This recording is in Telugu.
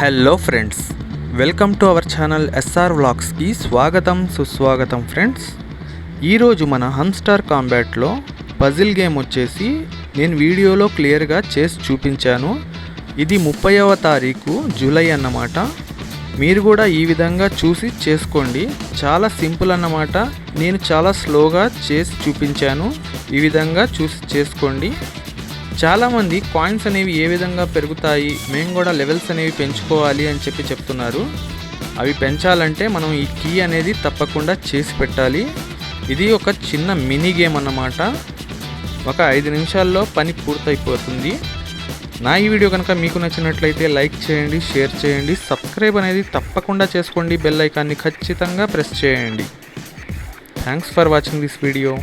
Hello friends, welcome to our channel S వ్లాగ్స్కి స్వాగతం సుస్వాగతం ఫ్రెండ్స్. ఈరోజు మన హమ్స్టార్ కాంబాట్లో పజిల్ గేమ్ వచ్చేసి నేను వీడియోలో క్లియర్గా చేసి చూపించాను. ఇది 30వ తారీఖు జూలై అన్నమాట. మీరు కూడా ఈ విధంగా చూసి చేసుకోండి. చాలా సింపుల్ అన్నమాట. నేను చాలా స్లోగా చేసి చూపించాను. ఈ విధంగా చూసి చేసుకోండి. చాలామంది కాయిన్స్ అనేవి ఏ విధంగా పెరుగుతాయి, మేము కూడా లెవెల్స్ అనేవి పెంచుకోవాలి అని చెప్తున్నారు. అవి పెంచాలంటే మనం ఈ కీ అనేది తప్పకుండా చేసి పెట్టాలి. ఇది ఒక చిన్న మినీ గేమ్ అన్నమాట. ఒక 5 నిమిషాల్లో పని పూర్తయిపోతుంది. నా ఈ వీడియో కనుక మీకు నచ్చినట్లయితే లైక్ చేయండి, షేర్ చేయండి, సబ్స్క్రైబ్ అనేది తప్పకుండా చేసుకోండి, బెల్ ఐకాన్ని ఖచ్చితంగా ప్రెస్ చేయండి. Thanks for watching this video.